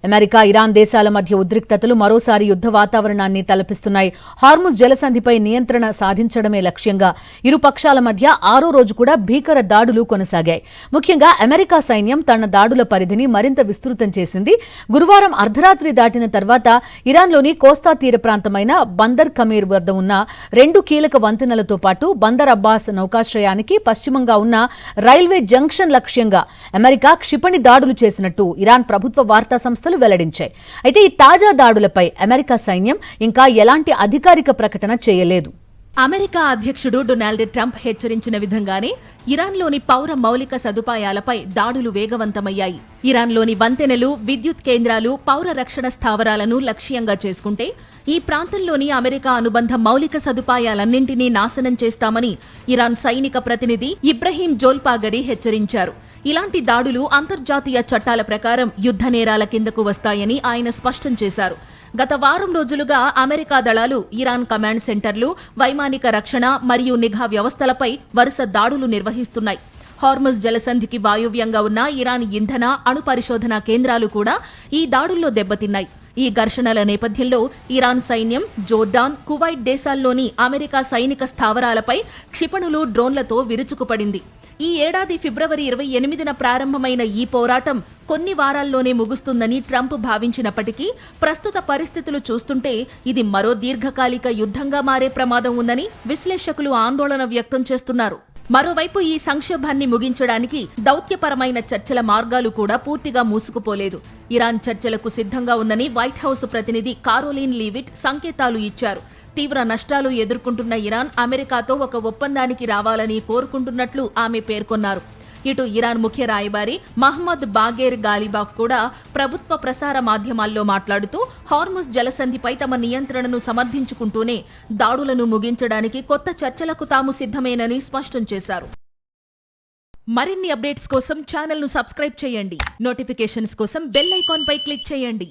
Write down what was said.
America, Iran దేశాల మధ్య ఉద్రిక్తతలు మరోసారి యుద్ధ వాతావరణాన్ని తలపిస్తున్నాయి. హార్ముజ్ జలసంధిపై నియంత్రణ సాధించడమే లక్ష్యంగా ఇరు పక్షాల మధ్య 6వ రోజు కూడా భీకర దాడులు కొనసాగాయి. ముఖ్యంగా అమెరికా సైన్యం తన దాడుల పరిధిని మరింత విస్తృతం చేసింది. గురువారం అర్ధరాత్రి దాటిన తర్వాత ఇరాన్లోని కోస్తా తీర ప్రాంతమైన బందర్ ఖమీర్ వద్ద ఉన్న 2 కీలక వంతెనలతో పాటు బందర్ అబ్బాస్ నౌకాశ్రయానికి పశ్చిమంగా ఉన్న రైల్వే జంక్షన్ లక్ష్యంగా అమెరికా క్షిపణి దాడులు చేసినట్టు ఇరాన్ ప్రభుత్వ వార్తా సంస్థలు వెల్లడించాయి. అయితే ఈ తాజా దాడులపై అమెరికా సైన్యం ఇంకా ఎలాంటి అధికారిక ప్రకటన చేయలేదు. అమెరికా అధ్యక్షుడు డొనాల్డ్ ట్రంప్ హెచ్చరించిన విధంగానే ఇరాన్లోని పౌర మౌలిక సదుపాయాలపై దాడులు వేగవంతమయ్యాయి. ఇరాన్లోని వంతెనలు, విద్యుత్ కేంద్రాలు, పౌర రక్షణ స్థావరాలను లక్ష్యంగా చేసుకుంటే ఈ ప్రాంతంలోని అమెరికా అనుబంధ మౌలిక సదుపాయాలన్నింటినీ నాశనం చేస్తామని ఇరాన్ సైనిక ప్రతినిధి ఇబ్రహీం జోల్పాగరి హెచ్చరించారు. ఇలాంటి దాడులు అంతర్జాతీయ చట్టాల ప్రకారం యుద్ధ నేరాల కిందకు వస్తాయని ఆయన స్పష్టం చేశారు. గత వారం రోజులుగా అమెరికా దళాలు ఇరాన్ కమాండ్ సెంటర్లు, వైమానిక రక్షణ మరియు నిఘా వ్యవస్థలపై వరుస దాడులు నిర్వహిస్తున్నాయి. హార్ముజ్ జలసంధికి వాయువ్యంగా ఉన్న ఇరాన్ ఇంధన, అణు పరిశోధన కేంద్రాలు కూడా ఈ దాడుల్లో దెబ్బతిన్నాయి. ఈ ఘర్షణల నేపథ్యంలో ఇరాన్ సైన్యం జోర్డాన్, కువైట్ దేశాల్లోని అమెరికా సైనిక స్థావరాలపై క్షిపణులు, డ్రోన్లతో విరుచుకుపడింది. ఈ ఏడాది ఫిబ్రవరి 28న ప్రారంభమైన ఈ పోరాటం కొన్ని వారాల్లోనే ముగుస్తుందని ట్రంప్ భావించినప్పటికీ ప్రస్తుత పరిస్థితులు చూస్తుంటే ఇది మరో దీర్ఘకాలిక యుద్ధంగా మారే ప్రమాదం ఉందని విశ్లేషకులు ఆందోళన వ్యక్తం చేస్తున్నారు. మరోవైపు ఈ సంక్షోభాన్ని ముగించడానికి దౌత్యపరమైన చర్చల మార్గాలు కూడా పూర్తిగా మూసుకుపోలేదు. ఇరాన్ చర్చలకు సిద్ధంగా ఉందని వైట్ హౌస్ ప్రతినిధి కారోలిన్ లీవిట్ సంకేతాలు ఇచ్చారు. తీవ్ర నష్టాలు ఎదుర్కొంటున్న ఇరాన్ అమెరికాతో ఒక ఒప్పందానికి రావాలని కోరుకుంటున్నట్లు ఆమె పేర్కొన్నారు. ఇటు ఇరాన్ ముఖ్య రాయబారి మహ్మద్ బాగేర్ గాలిబాఫ్ కూడా ప్రభుత్వ ప్రసార మాధ్యమాల్లో మాట్లాడుతూ హార్ముజ్ జలసంధిపై తమ నియంత్రణను సమర్థించుకుంటూనే దాడులను ముగించడానికి కొత్త చర్చలకు తాము సిద్ధమేనని స్పష్టం చేశారు. మరిన్ని అప్డేట్స్ కోసం ఛానల్ను సబ్స్క్రైబ్ చేయండి. నోటిఫికేషన్స్ కోసం బెల్ ఐకాన్ పై క్లిక్ చేయండి.